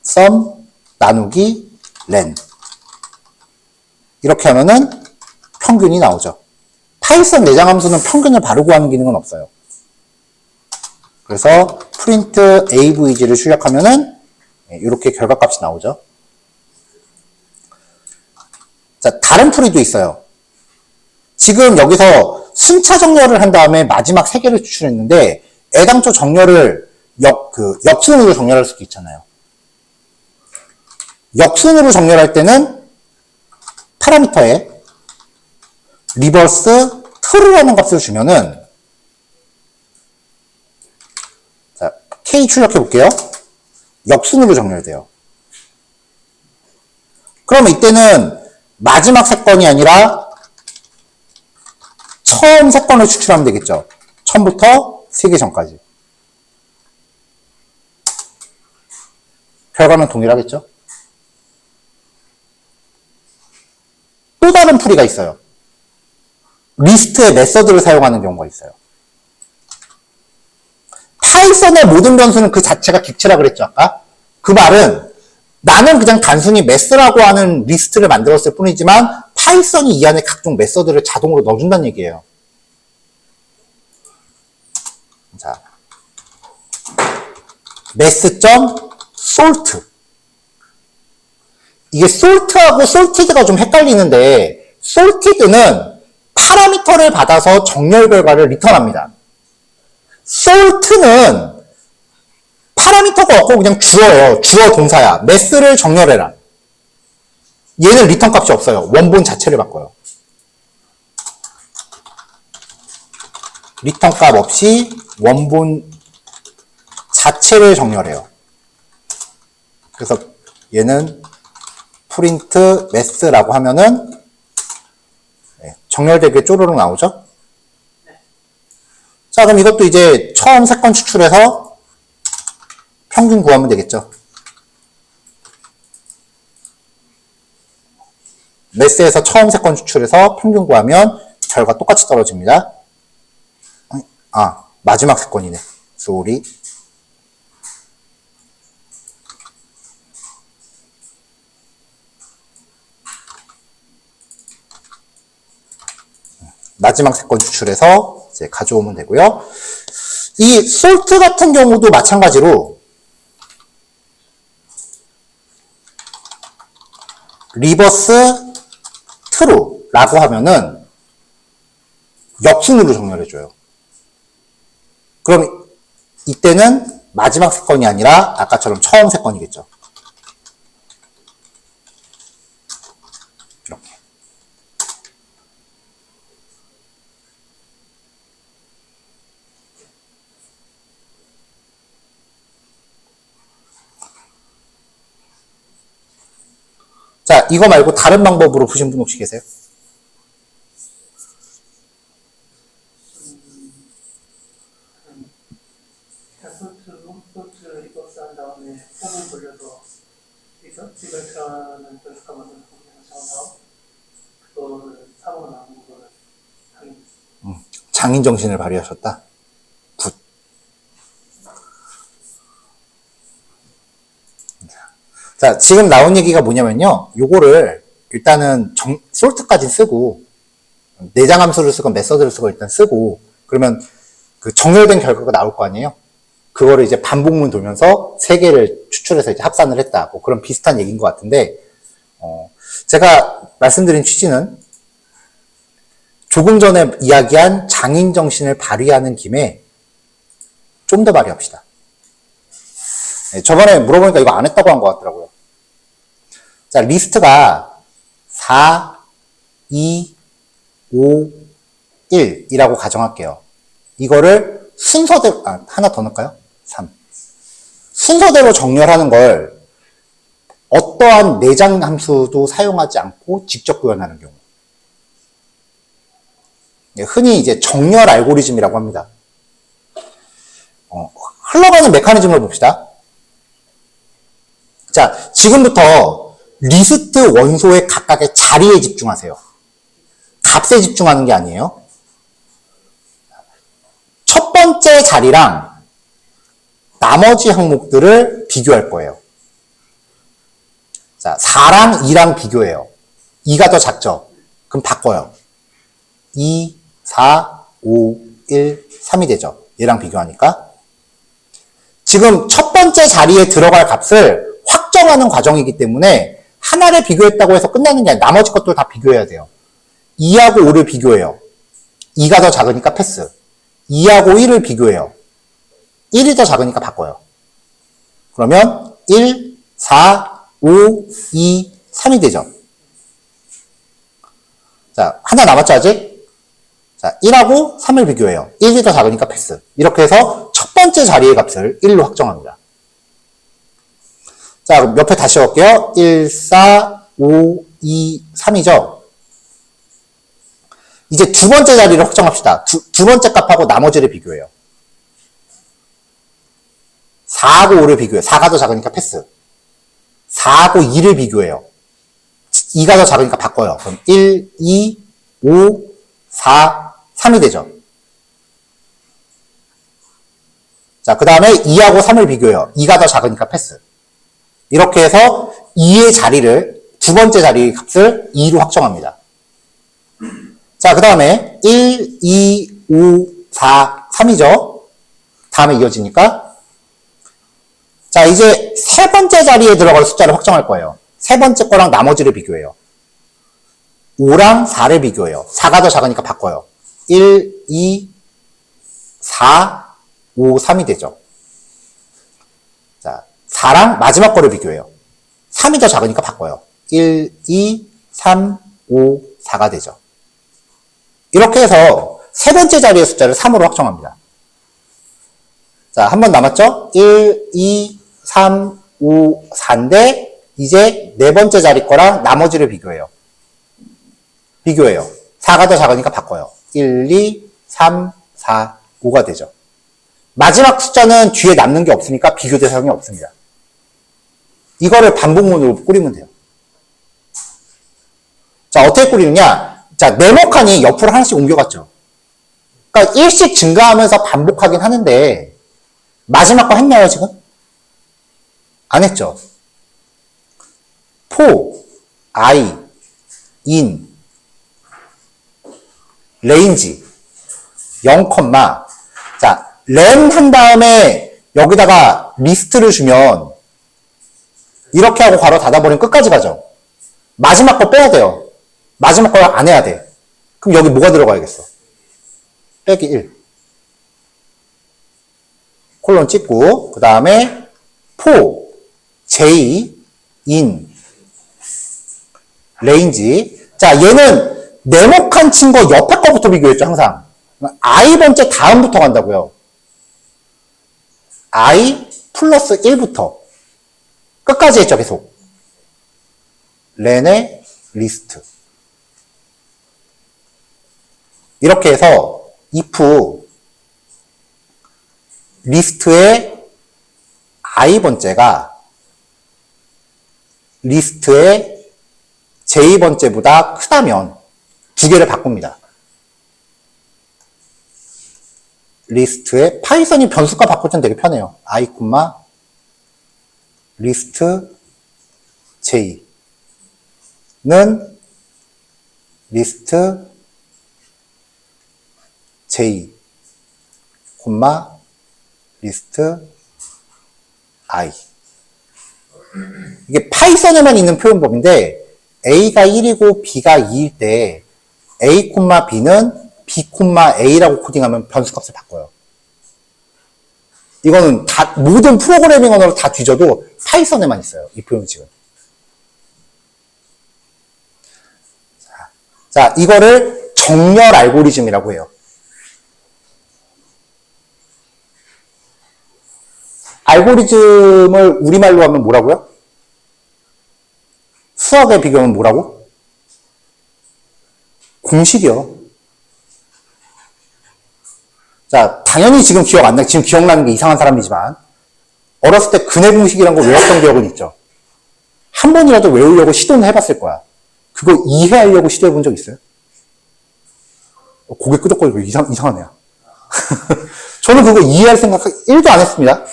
썸 나누기 len. 이렇게 하면은 평균이 나오죠. 파이썬 내장함수는 평균을 바로 구하는 기능은 없어요. 그래서 프린트 avg를 출력하면은 이렇게 결과값이 나오죠. 자, 다른 풀이도 있어요. 지금 여기서 순차 정렬을 한 다음에 마지막 3개를 추출했는데 애당초 정렬을 역순으로 정렬할 수도 있잖아요. 역순으로 정렬할 때는 파라미터에 리버스 true라는 값을 주면은, 자, K 출력해 볼게요. 역순으로 정렬돼요. 그러면 이때는 마지막 3건이 아니라 처음 3건을 추출하면 되겠죠. 처음부터 3개 전까지. 결과는 동일하겠죠. 또 다른 풀이가 있어요. 리스트의 메서드를 사용하는 경우가 있어요. 파이썬의 모든 변수는 그 자체가 객체라 그랬죠, 아까? 그 말은 나는 그냥 단순히 메스라고 하는 리스트를 만들었을 뿐이지만 파이썬이 이 안에 각종 메서드를 자동으로 넣어준다는 얘기예요. 자, mess.sort. 이게 sort하고 sorted가 좀 헷갈리는데, sorted는 파라미터를 받아서 정렬 결과를 리턴합니다. sort는 파라미터가 없고 그냥 주어예요. 주어 동사야. mess를 정렬해라. 얘는 리턴 값이 없어요. 원본 자체를 바꿔요. 리턴 값 없이 원본 자체를 정렬해요. 그래서 얘는 프린트 mess라고 하면은 정렬되게 쪼르륵 나오죠? 자, 그럼 이것도 이제 처음 3건 추출해서 평균 구하면 되겠죠. 메스에서 처음 3건 추출해서 평균 구하면 결과 똑같이 떨어집니다. 아, 마지막 3건이네. 쏘리. 마지막 3건 추출해서 이제 가져오면 되고요. 이 sort 같은 경우도 마찬가지로 리버스 true라고 하면은 역순으로 정렬해줘요. 그럼 이때는 마지막 3건이 아니라 아까처럼 처음 3건이겠죠. 이렇게. 자, 이거 말고 다른 방법으로 푸신 분 혹시 계세요? 소트, 홈소트 리버스 한 다음에 폼을 돌려서 리버스라는 결석하면서 정한 그거를 사고가 나온 거를 당연히 장인 정신을 발휘하셨다. 굿. 자, 지금 나온 얘기가 뭐냐면요. 요거를 일단은 솔트까지 쓰고 내장 함수를 쓰건 메서드를 쓰고 일단 쓰고 그러면 그 정렬된 결과가 나올 거 아니에요. 그거를 이제 반복문 돌면서 세 개를 추출해서 이제 합산을 했다. 뭐 그런 비슷한 얘기인 것 같은데 제가 말씀드린 취지는 조금 전에 이야기한 장인 정신을 발휘하는 김에 좀 더 발휘합시다. 네, 저번에 물어보니까 이거 안 했다고 한 것 같더라고요. 자, 리스트가 4, 2, 5, 1이라고 가정할게요. 이거를 순서대로, 하나 더 넣을까요? 3. 순서대로 정렬하는 걸 어떠한 내장 함수도 사용하지 않고 직접 구현하는 경우. 흔히 이제 정렬 알고리즘이라고 합니다. 흘러가는 메커니즘을 봅시다. 자, 지금부터 리스트 원소의 각각의 자리에 집중하세요. 값에 집중하는 게 아니에요. 첫 번째 자리랑 나머지 항목들을 비교할 거예요. 자, 4랑 2랑 비교해요. 2가 더 작죠? 그럼 바꿔요. 2, 4, 5, 1, 3이 되죠. 얘랑 비교하니까. 지금 첫 번째 자리에 들어갈 값을 확정하는 과정이기 때문에 하나를 비교했다고 해서 끝나는 게 아니라 나머지 것들 다 비교해야 돼요. 2하고 5를 비교해요. 2가 더 작으니까 패스. 2하고 1을 비교해요. 1이 더 작으니까 바꿔요. 그러면 1, 4, 5, 2, 3이 되죠. 자, 하나 남았죠, 아직? 자, 1하고 3을 비교해요. 1이 더 작으니까 패스. 이렇게 해서 첫 번째 자리의 값을 1로 확정합니다. 자, 그럼 옆에 다시 올게요. 1, 4, 5, 2, 3이죠. 이제 두 번째 자리를 확정합시다. 두 번째 값하고 나머지를 비교해요. 4하고 5를 비교해요. 4가 더 작으니까 패스. 4하고 2를 비교해요. 2가 더 작으니까 바꿔요. 그럼 1, 2, 5, 4, 3이 되죠. 자, 그 다음에 2하고 3을 비교해요. 2가 더 작으니까 패스. 이렇게 해서 2의 자리를, 두 번째 자리의 값을 2로 확정합니다. 자, 그 다음에 1, 2, 5, 4, 3이죠. 다음에 이어지니까. 자, 이제 세 번째 자리에 들어갈 숫자를 확정할 거예요. 세 번째 거랑 나머지를 비교해요. 5랑 4를 비교해요. 4가 더 작으니까 바꿔요. 1, 2, 4, 5, 3이 되죠. 자, 4랑 마지막 거를 비교해요. 3이 더 작으니까 바꿔요. 1, 2, 3, 5, 4가 되죠. 이렇게 해서 세 번째 자리의 숫자를 3으로 확정합니다. 자, 한 번 남았죠? 1, 2, 3, 5, 4인데 이제 네 번째 자리 거랑 나머지를 비교해요. 4가 더 작으니까 바꿔요. 1, 2, 3, 4, 5가 되죠. 마지막 숫자는 뒤에 남는 게 없으니까 비교 대상이 없습니다. 이거를 반복문으로 꾸리면 돼요. 자, 어떻게 꾸리느냐? 자, 네모칸이 옆으로 하나씩 옮겨갔죠. 그러니까 1씩 증가하면서 반복하긴 하는데 마지막 거 했나요, 지금? 안 했죠. 포, 아이, 인, 레인지, 0, 자, 램 한 다음에 여기다가 리스트를 주면 이렇게 하고 괄호 닫아버리면 끝까지 가죠. 마지막 거 빼야 돼요. 마지막 걸 안 해야 돼. 그럼 여기 뭐가 들어가야겠어? 빼기 1. 콜론 찍고, 그 다음에 포, j, 인, 레인지. 자, 얘는 네모칸 친 거 옆에 거부터 비교했죠, 항상. i 번째 다음부터 간다고요. i 플러스 1부터. 끝까지 했죠, 계속. 렌의 리스트. 이렇게 해서 if 리스트의 i번째가 리스트의 j번째보다 크다면 두 개를 바꿉니다. 리스트의 파이썬이 변수값 바꿀 땐 되게 편해요. i, 리스트 j는 리스트 j, 리스트 i. 이게 파이썬에만 있는 표현법인데 a가 1이고 b가 2일 때 a, b는 b, a라고 코딩하면 변수값을 바꿔요. 이거는 다 모든 프로그래밍 언어로 다 뒤져도 파이썬에만 있어요. 이 표현식은. 자, 이거를 정렬 알고리즘이라고 해요. 알고리즘을 우리말로 하면 뭐라고요? 수학에 비교하면 뭐라고? 공식이요. 자, 당연히 지금 기억 안 나, 지금 기억나는 게 이상한 사람이지만, 어렸을 때 근해 공식이란 거 외웠던 기억은 있죠. 한 번이라도 외우려고 시도는 해봤을 거야. 그거 이해하려고 시도해본 적 있어요? 고개 끄덕거리고 이상한 애야. 저는 그거 이해할 생각 1도 안 했습니다.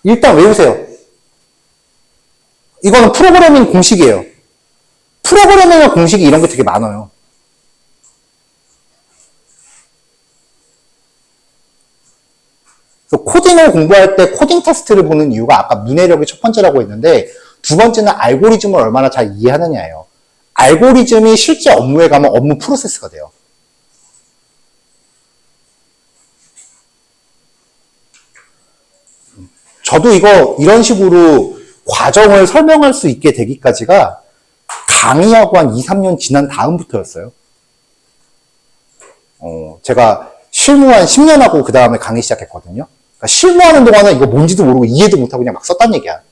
일단 외우세요. 이거는 프로그래밍 공식이에요. 프로그래밍의 공식이 이런 게 되게 많아요. 그래서 코딩을 공부할 때 코딩 테스트를 보는 이유가 아까 문해력이 첫 번째라고 했는데 두 번째는 알고리즘을 얼마나 잘 이해하느냐예요. 알고리즘이 실제 업무에 가면 업무 프로세스가 돼요. 저도 이런 식으로 과정을 설명할 수 있게 되기까지가 강의하고 한 2, 3년 지난 다음부터였어요. 제가 실무 한 10년 하고 그 다음에 강의 시작했거든요. 그러니까 실무하는 동안은 이거 뭔지도 모르고 이해도 못하고 그냥 막 썼단 얘기야.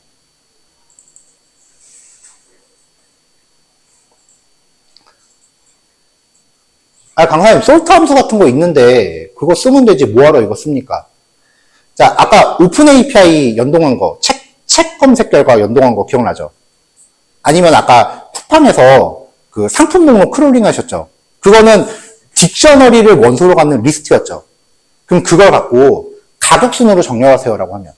강사님, 솔트 함수 같은 거 있는데 그거 쓰면 되지 뭐하러 이거 씁니까? 자, 아까 오픈 API 연동한 거, 책 검색 결과 연동한 거 기억나죠? 아니면 아까 쿠팡에서 그 상품 목록 크롤링 하셨죠? 그거는 딕셔너리를 원소로 갖는 리스트였죠. 그럼 그걸 갖고 가격 순으로 정렬하세요라고 하면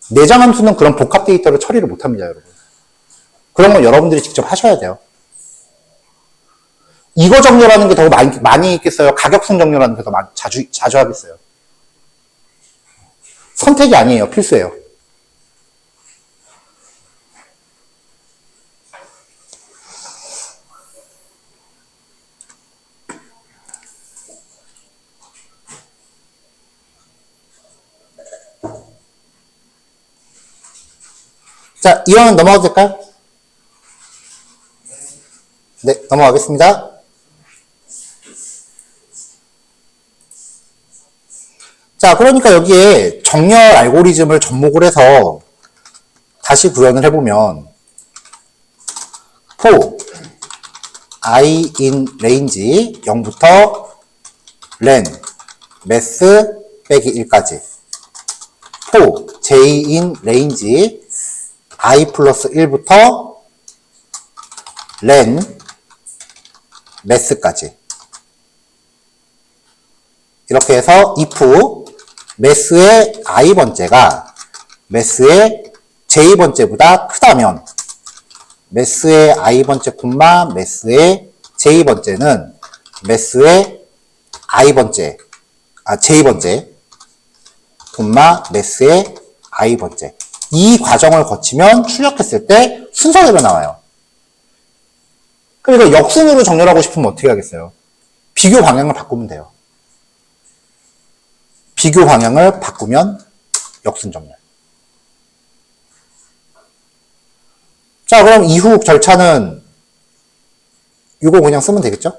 내장 함수는 그런 복합 데이터를 처리를 못합니다, 여러분. 그런 건 여러분들이 직접 하셔야 돼요. 이거 정렬하는 게 더 많이 있겠어요? 가격순 정렬하는 게 더 자주 하겠어요? 선택이 아니에요. 필수예요. 자, 2학년 넘어가도 될까요? 네, 넘어가겠습니다. 자, 그러니까 여기에 정렬 알고리즘을 접목을 해서 다시 구현을 해보면 for i in range 0부터 len math 빼기 1까지 for j in range i 플러스 1부터 len math까지 이렇게 해서 if 매스의 i번째가 매스의 j번째보다 크다면 매스의 i번째 콤마 매스의 j번째는 매스의 i번째 j번째 콤마 매스의 i번째 이 과정을 거치면 출력했을 때 순서대로 나와요. 그리고 역순으로 정렬하고 싶으면 어떻게 하겠어요? 비교 방향을 바꾸면 돼요. 비교 방향을 바꾸면 역순 정렬. 자, 그럼 이후 절차는 이거 그냥 쓰면 되겠죠?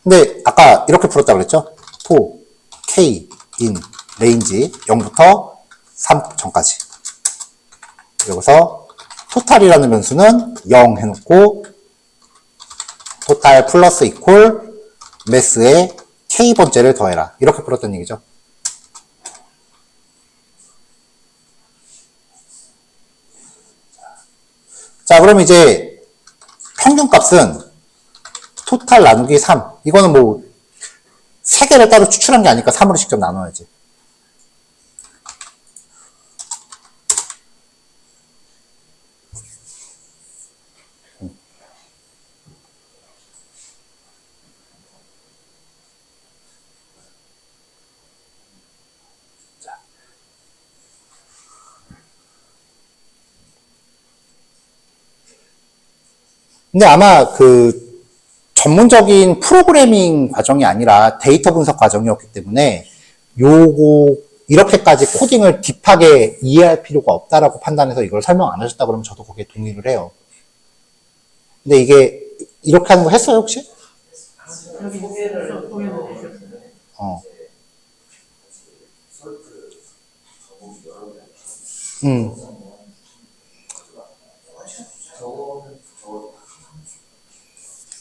근데 아까 이렇게 풀었다 그랬죠? for k in range 0부터 3 전까지. 여기서 토탈이라는 변수는 0 해놓고 토탈 플러스 이퀄 매스에 k번째를 더해라. 이렇게 풀었던 얘기죠. 자, 그럼 이제 평균값은 토탈 나누기 3. 이거는 뭐 3개를 따로 추출한 게 아니까 3으로 직접 나눠야지. 근데 아마 그 전문적인 프로그래밍 과정이 아니라 데이터 분석 과정이었기 때문에 요거 이렇게까지 코딩을 딥하게 이해할 필요가 없다라고 판단해서 이걸 설명 안 하셨다 그러면 저도 거기에 동의를 해요. 근데 이게 이렇게 하는 거 했어요 혹시? 여기 소개는 해주셨어요. 어.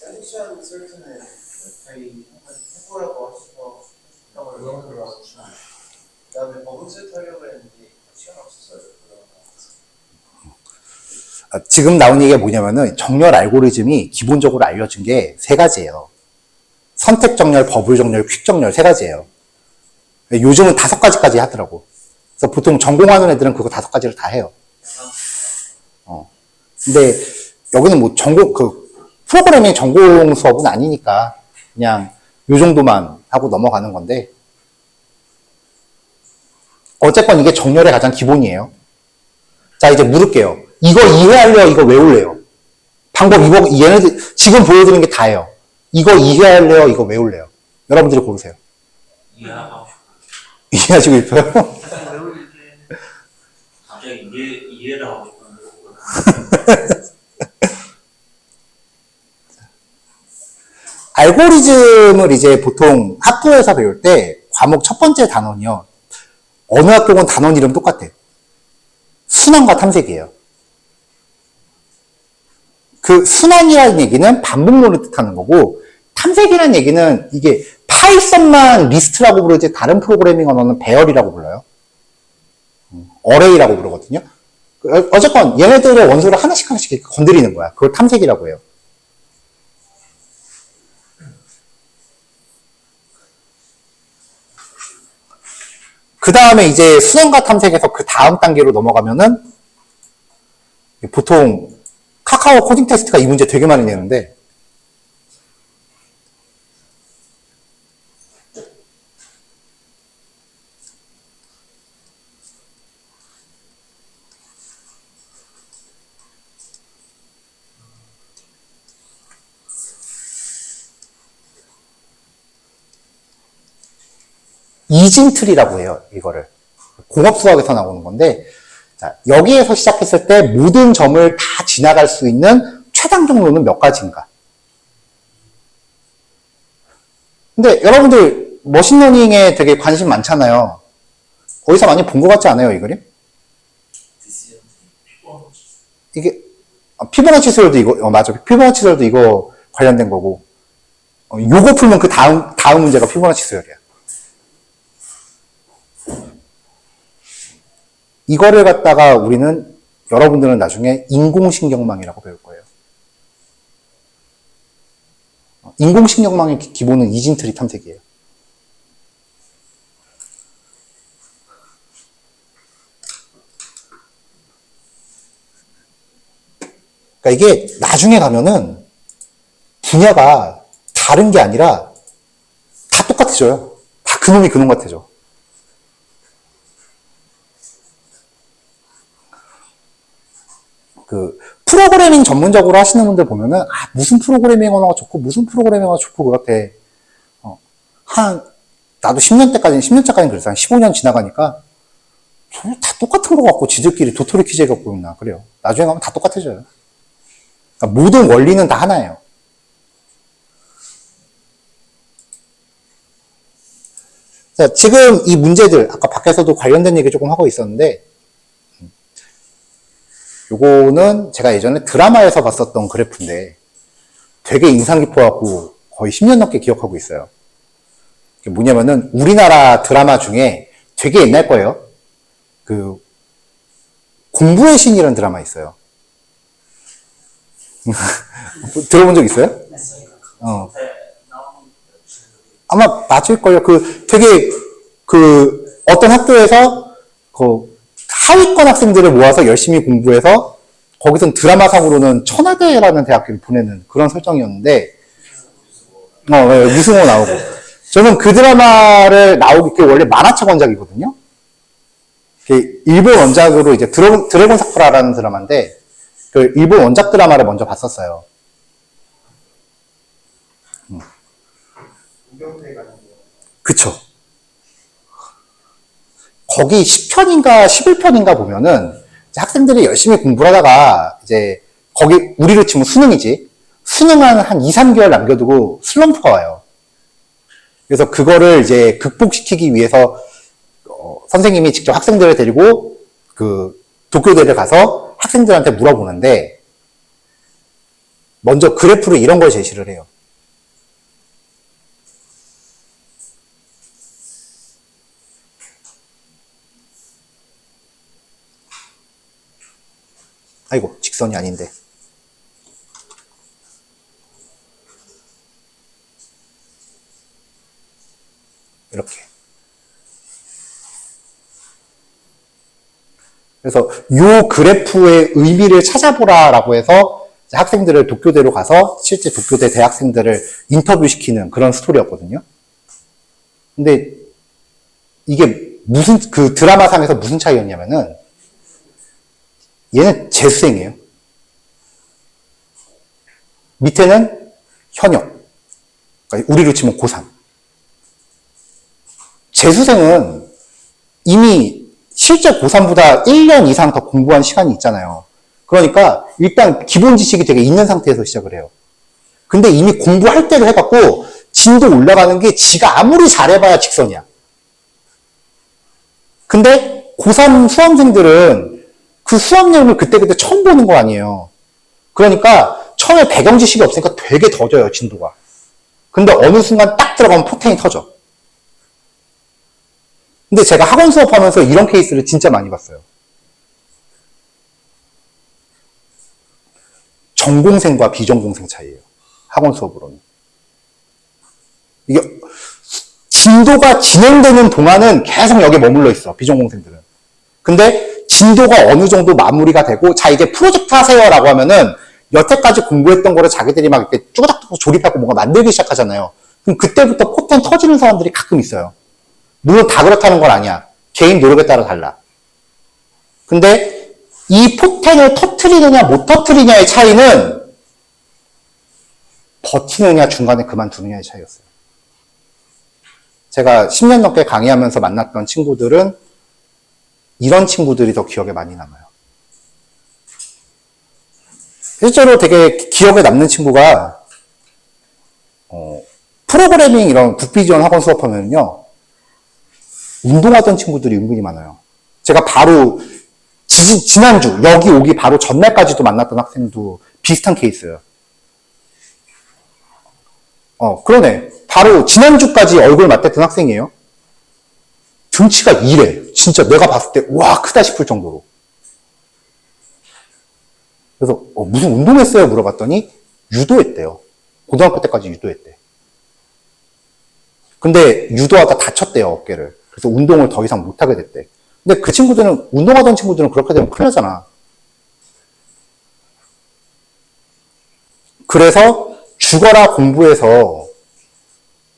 셀렉션 설정은 저희 해보라고 하셔서 그다음에 버블 세트 하려고 했는데 시간 없었어요. 지금 나온 얘기가 뭐냐면은 정렬 알고리즘이 기본적으로 알려진 게 3가지예요. 선택 정렬, 버블 정렬, 퀵 정렬 3가지예요. 요즘은 5가지까지 하더라고. 그래서 보통 전공하는 애들은 그거 5가지를 다 해요. 근데 여기는 뭐 프로그래밍 전공 수업은 아니니까 그냥 요 정도만 하고 넘어가는 건데 어쨌건 이게 정렬의 가장 기본이에요. 자, 이제 물을게요. 이거 이해하려 이거 외울래요? 방법 얘네들 지금 보여드린 게 다예요. 이거 이해할래요? 이거 외울래요? 여러분들이 고르세요. 이해하고 이해하시고 싶어요? 갑자기 이해를 하고 싶었는데 알고리즘을 이제 보통 학부에서 배울 때 과목 첫 번째 단원이요. 어느 학교건 단원 이름 똑같아. 순환과 탐색이에요. 그 순환이라는 얘기는 반복론을 뜻하는 거고 탐색이라는 얘기는 이게 파이썬만 리스트라고 부르지 다른 프로그래밍 언어는 배열이라고 불러요. 어레이라고 부르거든요. 어쨌건 얘네들의 원소를 하나씩 건드리는 거야. 그걸 탐색이라고 해요. 그 다음에 이제 수능과 탐색에서 그 다음 단계로 넘어가면은 보통 카카오 코딩 테스트가 이 문제 되게 많이 내는데 이진틀이라고 해요. 이거를 공업수학에서 나오는 건데 자, 여기에서 시작했을 때 모든 점을 다 지나갈 수 있는 최단 경로는 몇 가지인가? 근데 여러분들 머신러닝에 되게 관심 많잖아요. 어디서 많이 본 것 같지 않아요, 이 그림? 이게 피보나치 수열도 이거 맞아. 피보나치 수열도 이거 관련된 거고 요거 풀면 그 다음 문제가 피보나치 수열이야. 이거를 갖다가 우리는 여러분들은 나중에 인공신경망이라고 배울 거예요. 인공신경망의 기본은 이진트리 탐색이에요. 그러니까 이게 나중에 가면은 분야가 다른 게 아니라 다 똑같아져요. 다 그놈이 그놈 같아져. 그 프로그래밍 전문적으로 하시는 분들 보면은 무슨 프로그래밍 언어가 좋고 무슨 프로그래밍 언어가 좋고 그렇대. 나도 10년째까지는 그랬어. 한 15년 지나가니까 전혀 다 똑같은 것 같고 지들끼리 도토리 키재 갖고 있나 그래요. 나중에 가면 다 똑같아져요. 그러니까 모든 원리는 다 하나예요. 자, 지금 이 문제들 아까 밖에서도 관련된 얘기 조금 하고 있었는데 요거는 제가 예전에 드라마에서 봤었던 그래프인데 되게 인상 깊어갖고 거의 10년 넘게 기억하고 있어요. 그게 뭐냐면은 우리나라 드라마 중에 되게 옛날 거예요. 그 공부의 신이라는 드라마 있어요. 들어본 적 있어요? 어. 아마 맞을걸요. 되게, 어떤 학교에서, 하위권 학생들을 모아서 열심히 공부해서, 거기선 드라마상으로는 천하대라는 대학교를 보내는 그런 설정이었는데, 네, 유승호 나오고. 저는 그 드라마를 나오기, 그게 원래 만화책 원작이거든요? 일본 원작으로 이제 드래곤 사쿠라라는 드라마인데, 그 일본 원작 드라마를 먼저 봤었어요. 그쵸. 거기 10편인가 11편인가 보면은 학생들이 열심히 공부를 하다가 이제 거기 우리로 치면 수능이지. 수능한 한 2, 3개월 남겨두고 슬럼프가 와요. 그래서 그거를 이제 극복시키기 위해서 선생님이 직접 학생들을 데리고 그 도쿄대를 가서 학생들한테 물어보는데 먼저 그래프로 이런 걸 제시를 해요. 아이고, 직선이 아닌데. 이렇게. 그래서 요 그래프의 의미를 찾아보라라고 해서 학생들을 도쿄대로 가서 실제 도쿄대 대학생들을 인터뷰시키는 그런 스토리였거든요. 근데 이게 그 드라마상에서 무슨 차이였냐면은 얘는 재수생이에요. 밑에는 현역. 그러니까 우리로 치면 고3. 재수생은 이미 실제 고3보다 1년 이상 더 공부한 시간이 있잖아요. 그러니까 일단 기본 지식이 되게 있는 상태에서 시작을 해요. 근데 이미 공부할 때를 해갖고 진도 올라가는 게 지가 아무리 잘해봐야 직선이야. 근데 고3 수험생들은 그 수업 내용을 그때그때 처음 보는 거 아니에요. 그러니까 처음에 배경 지식이 없으니까 되게 더뎌요, 진도가. 근데 어느 순간 딱 들어가면 포텐이 터져. 근데 제가 학원 수업하면서 이런 케이스를 진짜 많이 봤어요. 전공생과 비전공생 차이예요. 학원 수업으로는. 이게 진도가 진행되는 동안은 계속 여기에 머물러 있어, 비전공생들은. 근데 진도가 어느 정도 마무리가 되고, 자, 이제 프로젝트 하세요라고 하면은, 여태까지 공부했던 거를 자기들이 막 이렇게 쭈그닥 조립하고 뭔가 만들기 시작하잖아요. 그럼 그때부터 포텐 터지는 사람들이 가끔 있어요. 물론 다 그렇다는 건 아니야. 개인 노력에 따라 달라. 근데 이 포텐을 터트리느냐 못 터트리냐의 차이는 버티느냐 중간에 그만두느냐의 차이였어요. 제가 10년 넘게 강의하면서 만났던 친구들은 이런 친구들이 더 기억에 많이 남아요. 실제로 되게 기억에 남는 친구가 프로그래밍 이런 국비지원 학원 수업하면요, 운동하던 친구들이 은근히 많아요. 제가 바로 지난주 여기 오기 바로 전날까지도 만났던 학생도 비슷한 케이스예요. 그러네. 바로 지난주까지 얼굴 맞댔던 학생이에요. 등치가 이래. 진짜 내가 봤을 때 와, 크다 싶을 정도로. 그래서 무슨 운동했어요? 물어봤더니 유도했대요. 고등학교 때까지 유도했대. 근데 유도하다 다쳤대요, 어깨를. 그래서 운동을 더 이상 못하게 됐대. 근데 그 친구들은, 운동하던 친구들은 그렇게 되면 큰일 나잖아. 그래서 죽어라 공부해서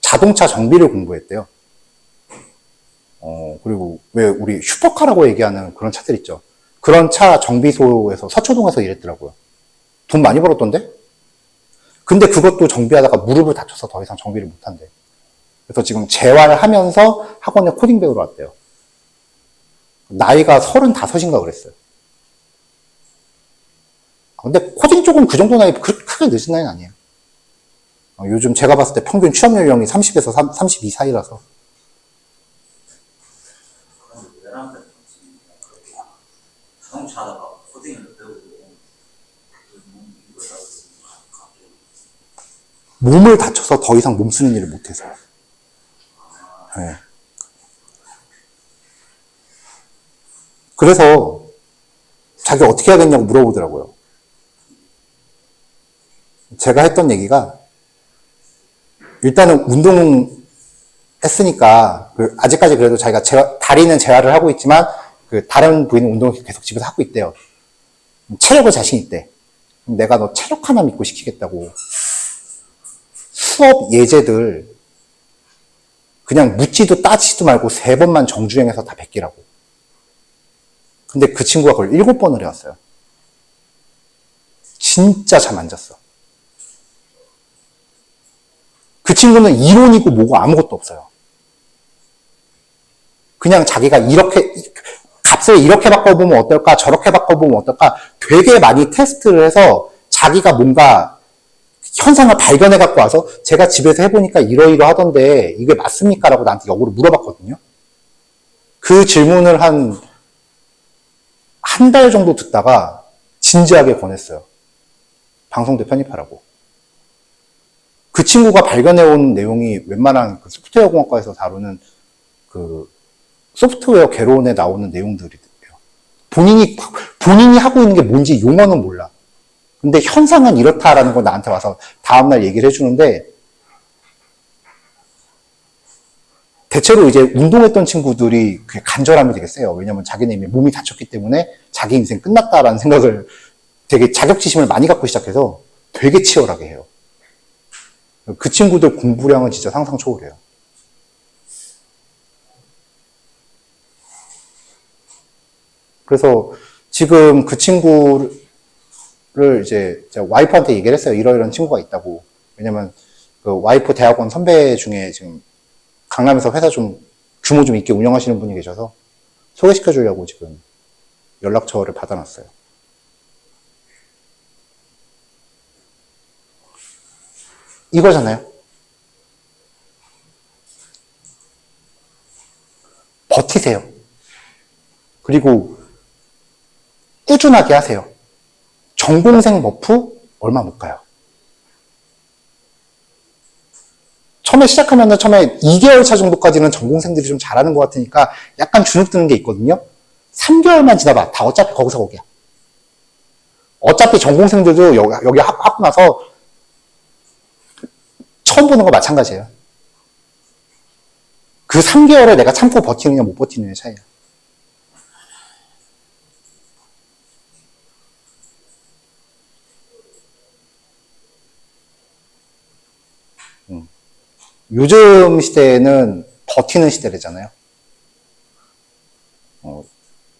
자동차 정비를 공부했대요. 그리고 왜 우리 슈퍼카라고 얘기하는 그런 차들 있죠. 그런 차 정비소에서 서초동에서 일했더라고요. 돈 많이 벌었던데? 근데 그것도 정비하다가 무릎을 다쳐서 더 이상 정비를 못한대. 그래서 지금 재활하면서 학원에 코딩 배우러 왔대요. 나이가 35인가 그랬어요. 근데 코딩 쪽은 그 정도 나이 그렇게 크게 늦은 나이는 아니에요. 요즘 제가 봤을 때 평균 취업 연령이 30에서 32 사이라서. 자동차 하다가 코딩을 배우고 몸을 다쳐서 더 이상 몸 쓰는 일을 못해서. 네. 그래서 자기 어떻게 해야겠냐고 물어보더라고요. 제가 했던 얘기가 일단은 운동 했으니까 아직까지 그래도 자기가 다리는 재활을 하고 있지만 다른 부위는 운동을 계속 집에서 하고 있대요. 체력을 자신 있대. 내가 너 체력 하나 믿고 시키겠다고. 수업 예제들 그냥 묻지도 따지지도 말고 3번만 정주행해서 다 베끼라고. 근데 그 친구가 그걸 7번을 해왔어요. 진짜 잠 안 잤어. 그 친구는 이론이고 뭐고 아무것도 없어요. 그냥 자기가 이렇게 값을 이렇게 바꿔보면 어떨까 저렇게 바꿔보면 어떨까 되게 많이 테스트를 해서 자기가 뭔가 현상을 발견해 갖고 와서 제가 집에서 해보니까 이러이러하던데 이게 맞습니까? 라고 나한테 역으로 물어봤거든요. 그 질문을 한 달 정도 듣다가 진지하게 권했어요. 방송대 편입하라고. 그 친구가 발견해온 내용이 웬만한 소프트웨어 공학과에서 다루는 소프트웨어 개론에 나오는 내용들이에요. 본인이 하고 있는 게 뭔지 용어는 몰라. 근데 현상은 이렇다라는 거 나한테 와서 다음날 얘기를 해주는데, 대체로 이제 운동했던 친구들이 그게 간절함이 되게 세요. 왜냐면 자기는 이미 몸이 다쳤기 때문에 자기 인생 끝났다라는 생각을 되게 자격지심을 많이 갖고 시작해서 되게 치열하게 해요. 그 친구들 공부량은 진짜 상상 초월해요. 그래서 지금 그 친구를 이제 제가 와이프한테 얘기를 했어요. 이런 친구가 있다고. 왜냐면 그 와이프 대학원 선배 중에 지금 강남에서 회사 좀 규모 좀 있게 운영하시는 분이 계셔서 소개시켜 주려고 지금 연락처를 받아놨어요. 이거잖아요. 버티세요. 그리고 꾸준하게 하세요. 전공생 버프 얼마 못 가요. 처음에 시작하면 처음에 2개월 차 정도까지는 전공생들이 좀 잘하는 것 같으니까 약간 주눅 드는 게 있거든요. 3개월만 지나봐. 다 어차피 거기서 거기야. 어차피 전공생들도 여기 하고 나서 처음 보는 거 마찬가지예요. 그 3개월에 내가 참고 버티느냐 못 버티느냐의 차이야. 요즘 시대에는 버티는 시대래잖아요.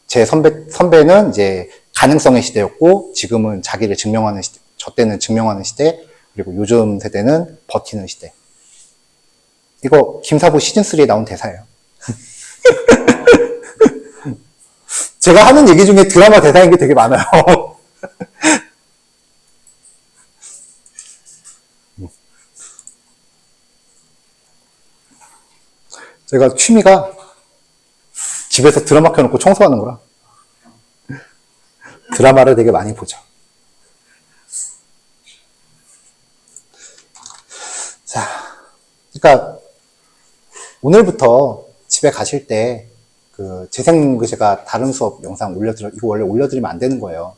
제 선배는 이제 가능성의 시대였고, 지금은 자기를 증명하는 시대, 저 때는 증명하는 시대, 그리고 요즘 세대는 버티는 시대. 이거 김사부 시즌3에 나온 대사예요. 제가 하는 얘기 중에 드라마 대사인 게 되게 많아요. 제가 취미가 집에서 드라마 켜놓고 청소하는 거라 드라마를 되게 많이 보죠. 자, 그러니까 오늘부터 집에 가실 때 재생 제가 다른 수업 영상 이거 원래 올려드리면 안 되는 거예요.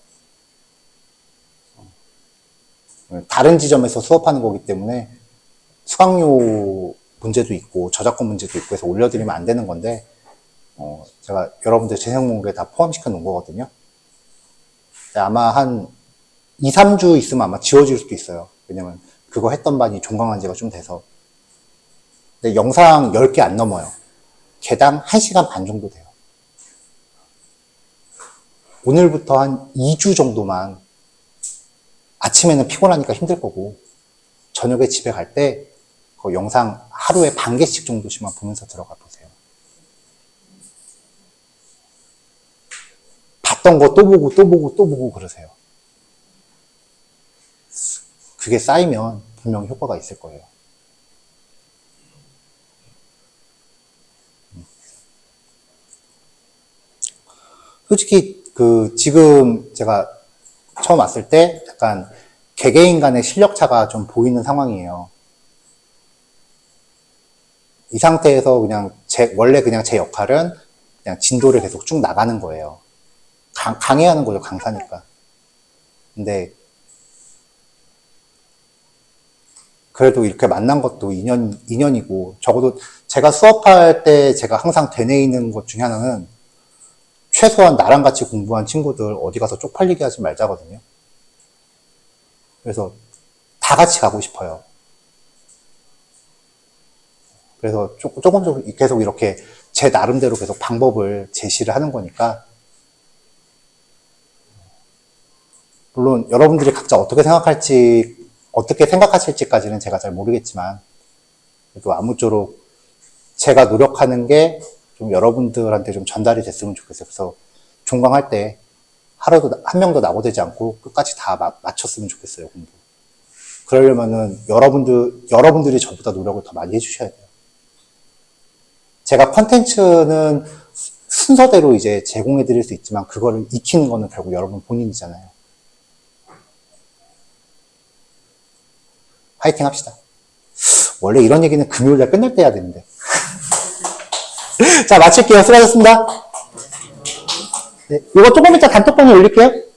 다른 지점에서 수업하는 거기 때문에 수강료 문제도 있고 저작권 문제도 있고 해서 올려드리면 안 되는 건데 제가 여러분들 재생목에 다 포함시켜 놓은 거거든요. 아마 한 2, 3주 있으면 아마 지워질 수도 있어요. 왜냐면 그거 했던 반이 종강한 지가 좀 돼서. 근데 영상 10개 안 넘어요. 개당 1시간 반 정도 돼요. 오늘부터 한 2주 정도만 아침에는 피곤하니까 힘들 거고 저녁에 집에 갈 때 그 영상 하루에 반 개씩 정도씩만 보면서 들어가 보세요. 봤던 거 또 보고 또 보고 또 보고 그러세요. 그게 쌓이면 분명히 효과가 있을 거예요. 솔직히 지금 제가 처음 왔을 때 약간 개개인 간의 실력 차가 좀 보이는 상황이에요. 이 상태에서 그냥 원래 그냥 제 역할은 그냥 진도를 계속 쭉 나가는 거예요. 강해하는 거죠, 강사니까. 근데, 그래도 이렇게 만난 것도 인연이고, 적어도 제가 수업할 때 제가 항상 되뇌이는 것 중에 하나는 최소한 나랑 같이 공부한 친구들 어디 가서 쪽팔리게 하지 말자거든요. 그래서 다 같이 가고 싶어요. 그래서 조금 계속 이렇게 제 나름대로 계속 방법을 제시를 하는 거니까, 물론 여러분들이 각자 어떻게 생각하실지까지는 제가 잘 모르겠지만, 그래도 아무쪼록 제가 노력하는 게 좀 여러분들한테 좀 전달이 됐으면 좋겠어요. 그래서 종강할 때 하루도 한 명도 낙오되지 않고 끝까지 다 마쳤으면 좋겠어요, 공부. 그러려면은 여러분들이 저보다 노력을 더 많이 해주셔야 돼요. 제가 컨텐츠는 순서대로 이제 제공해 드릴 수 있지만, 그거를 익히는 거는 결국 여러분 본인이잖아요. 화이팅 합시다. 원래 이런 얘기는 금요일날 끝날 때 해야 되는데. 자, 마칠게요. 수고하셨습니다. 네, 이거 조금 이따 단톡방에 올릴게요.